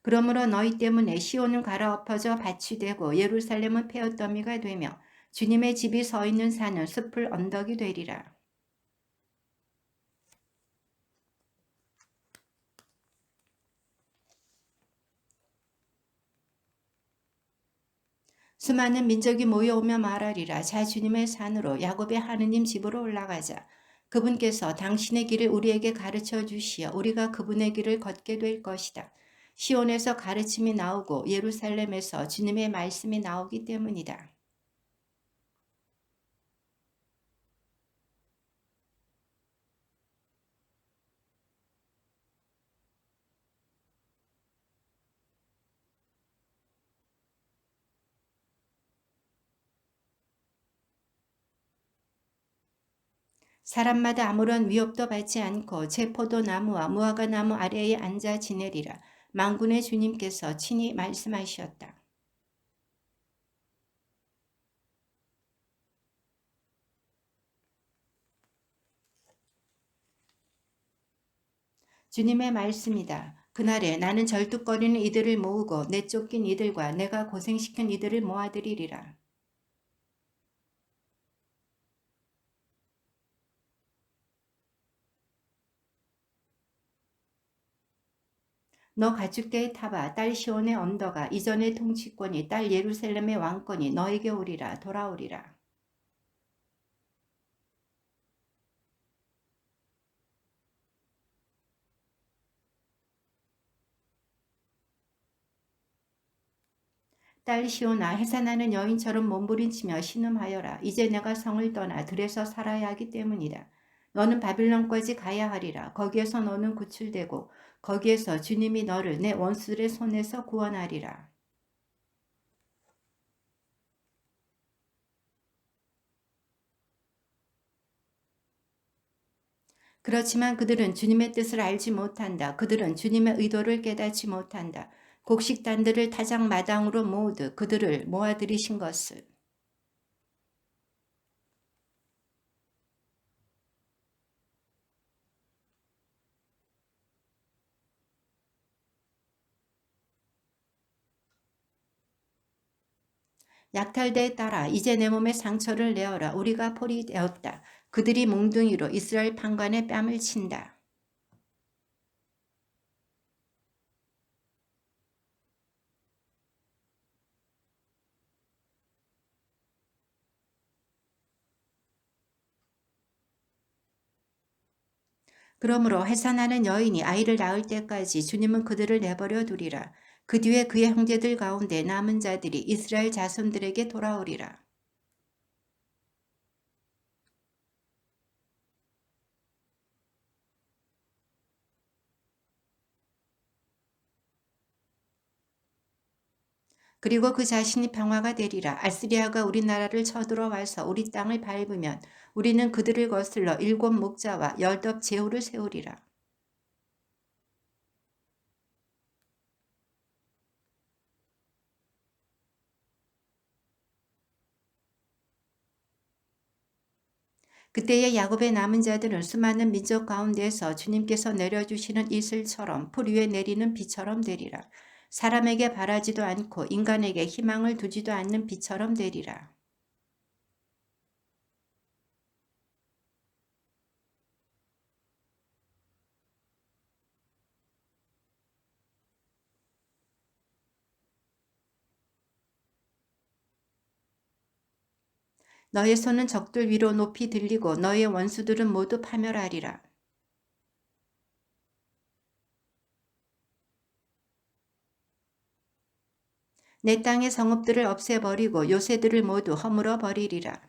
그러므로 너희 때문에 시온은 갈아엎어져 밭이 되고 예루살렘은 폐허더미가 되며 주님의 집이 서 있는 산은 숲을 언덕이 되리라. 수많은 민족이 모여오며 말하리라. 자 주님의 산으로 야곱의 하느님 집으로 올라가자. 그분께서 당신의 길을 우리에게 가르쳐 주시어 우리가 그분의 길을 걷게 될 것이다. 시온에서 가르침이 나오고 예루살렘에서 주님의 말씀이 나오기 때문이다. 사람마다 아무런 위협도 받지 않고 제 포도나무와 무화과나무 아래에 앉아 지내리라. 만군의 주님께서 친히 말씀하셨다. 주님의 말씀이다. 그날에 나는 절뚝거리는 이들을 모으고 내쫓긴 이들과 내가 고생시킨 이들을 모아들이리라. 너 가축대에 타봐. 딸 시온의 언더가 이전의 통치권이 딸 예루살렘의 왕권이 너에게 오리라. 돌아오리라. 딸 시온아 해산하는 여인처럼 몸부림치며 신음하여라. 이제 내가 성을 떠나 들에서 살아야 하기 때문이다. 너는 바빌론까지 가야 하리라. 거기에서 너는 구출되고 거기에서 주님이 너를 내 원수들의 손에서 구원하리라. 그렇지만 그들은 주님의 뜻을 알지 못한다. 그들은 주님의 의도를 깨닫지 못한다. 곡식단들을 타작마당으로 모으듯 그들을 모아들이신 것을. 약탈대에 따라 이제 내 몸에 상처를 내어라. 우리가 폴이 되었다. 그들이 몽둥이로 이스라엘 판관의 뺨을 친다. 그러므로 해산하는 여인이 아이를 낳을 때까지 주님은 그들을 내버려 두리라. 그 뒤에 그의 형제들 가운데 남은 자들이 이스라엘 자손들에게 돌아오리라. 그리고 그 자신이 평화가 되리라. 아스리아가 우리나라를 쳐들어와서 우리 땅을 밟으면 우리는 그들을 거슬러 일곱 목자와 열덥 제후를 세우리라. 그때의 야곱의 남은 자들은 수많은 민족 가운데에서 주님께서 내려주시는 이슬처럼 풀 위에 내리는 비처럼 되리라. 사람에게 바라지도 않고 인간에게 희망을 두지도 않는 비처럼 되리라. 너의 손은 적들 위로 높이 들리고 너의 원수들은 모두 파멸하리라. 내 땅의 성읍들을 없애버리고 요새들을 모두 허물어 버리리라.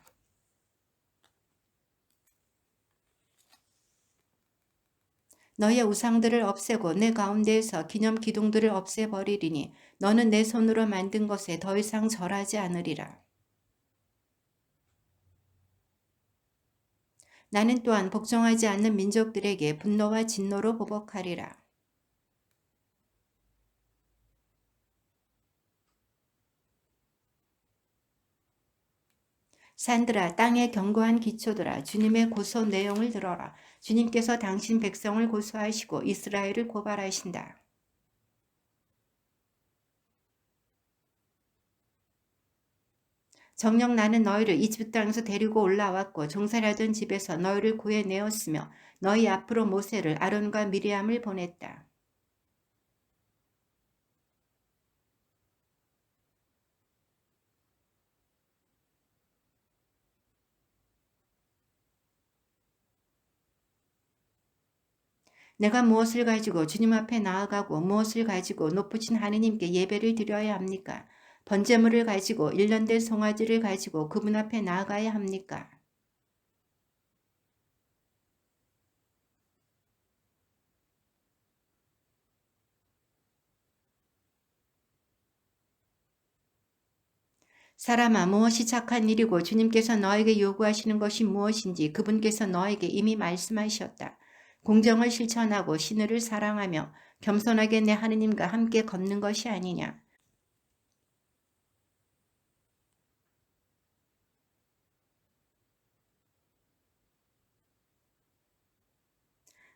너의 우상들을 없애고 내 가운데에서 기념 기둥들을 없애버리리니 너는 내 손으로 만든 것에 더 이상 절하지 않으리라. 나는 또한 복종하지 않는 민족들에게 분노와 진노로 보복하리라. 산들아 땅의 견고한 기초들아 주님의 고소 내용을 들어라. 주님께서 당신 백성을 고소하시고 이스라엘을 고발하신다. 정녕 나는 너희를 이집트 땅에서 데리고 올라왔고 종살이하던 집에서 너희를 구해내었으며 너희 앞으로 모세를 아론과 미리암을 보냈다. 내가 무엇을 가지고 주님 앞에 나아가고 무엇을 가지고 높으신 하느님께 예배를 드려야 합니까? 번제물을 가지고 일년된 송아지를 가지고 그분 앞에 나아가야 합니까? 사람아, 무엇이 착한 일이고 주님께서 너에게 요구하시는 것이 무엇인지 그분께서 너에게 이미 말씀하셨다. 공정을 실천하고 신의를 사랑하며 겸손하게 내 하느님과 함께 걷는 것이 아니냐.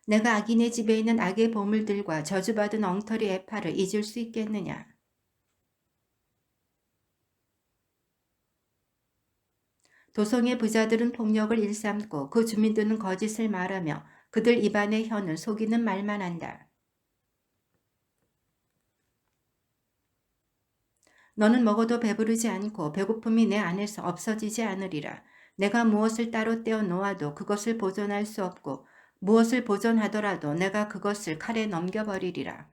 내가 악인의 집에 있는 악의 보물들과 저주받은 엉터리 애파를 잊을 수 있겠느냐. 도성의 부자들은 폭력을 일삼고 그 주민들은 거짓을 말하며 그들 입안의 혀는 속이는 말만 한다. 너는 먹어도 배부르지 않고 배고픔이 내 안에서 없어지지 않으리라. 내가 무엇을 따로 떼어 놓아도 그것을 보존할 수 없고 무엇을 보존하더라도 내가 그것을 칼에 넘겨버리리라.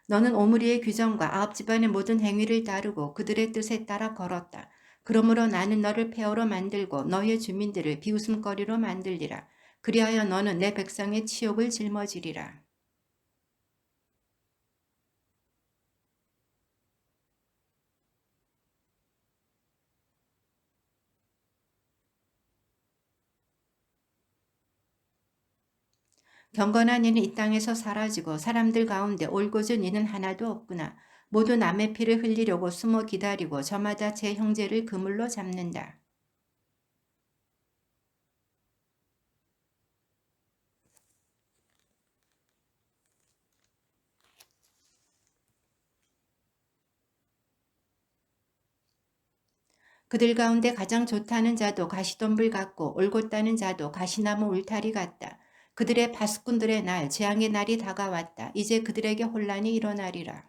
너는 오므리의 규정과 아합 집안의 모든 행위를 따르고 그들의 뜻에 따라 걸었다. 그러므로 나는 너를 폐허로 만들고 너의 주민들을 비웃음거리로 만들리라. 그리하여 너는 내 백성의 치욕을 짊어지리라. 경건한 이는 이 땅에서 사라지고 사람들 가운데 올곧은 이는 하나도 없구나. 모두 남의 피를 흘리려고 숨어 기다리고 저마다 제 형제를 그물로 잡는다. 그들 가운데 가장 좋다는 자도 가시덤불 같고 올곧다는 자도 가시나무 울타리 같다. 그들의 파수꾼들의 날, 재앙의 날이 다가왔다. 이제 그들에게 혼란이 일어나리라.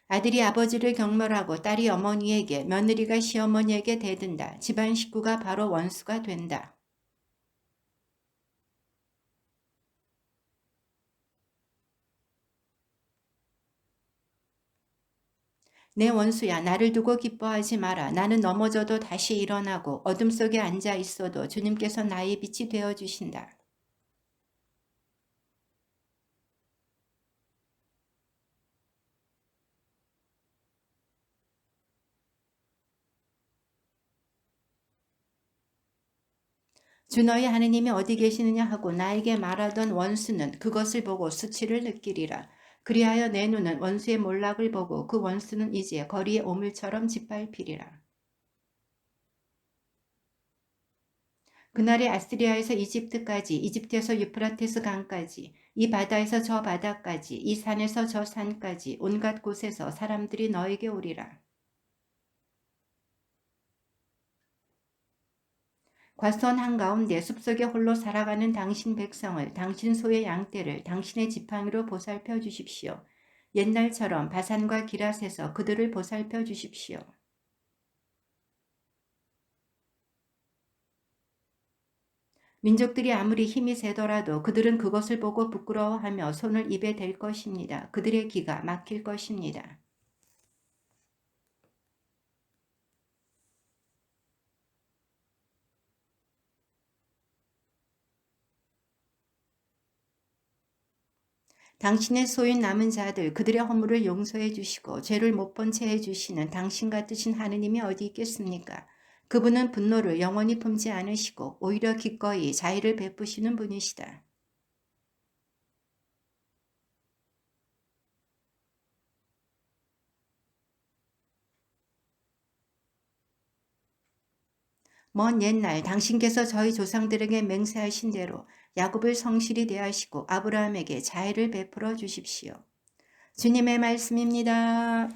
아들이 아버지를 경멸하고 딸이 어머니에게, 며느리가 시어머니에게 대든다. 집안 식구가 바로 원수가 된다. 내 원수야, 나를 두고 기뻐하지 마라. 나는 넘어져도 다시 일어나고 어둠 속에 앉아 있어도 주님께서 나의 빛이 되어 주신다. 주 너희 하느님이 어디 계시느냐 하고 나에게 말하던 원수는 그것을 보고 수치를 느끼리라. 그리하여 내 눈은 원수의 몰락을 보고 그 원수는 이제 거리의 오물처럼 짓밟히리라. 그날에 아스리아에서 이집트까지, 이집트에서 유프라테스 강까지, 이 바다에서 저 바다까지, 이 산에서 저 산까지 온갖 곳에서 사람들이 너에게 오리라. 과수원 한가운데 숲속에 홀로 살아가는 당신 백성을, 당신 소의 양떼를 당신의 지팡이로 보살펴 주십시오. 옛날처럼 바산과 기랏에서 그들을 보살펴 주십시오. 민족들이 아무리 힘이 세더라도 그들은 그것을 보고 부끄러워하며 손을 입에 댈 것입니다. 그들의 기가 막힐 것입니다. 당신의 소인 남은 자들 그들의 허물을 용서해 주시고 죄를 못 본 채 해 주시는 당신 같으신 하느님이 어디 있겠습니까? 그분은 분노를 영원히 품지 않으시고 오히려 기꺼이 자애를 베푸시는 분이시다. 먼 옛날 당신께서 저희 조상들에게 맹세하신 대로 야곱을 성실히 대하시고 아브라함에게 자애를 베풀어 주십시오. 주님의 말씀입니다.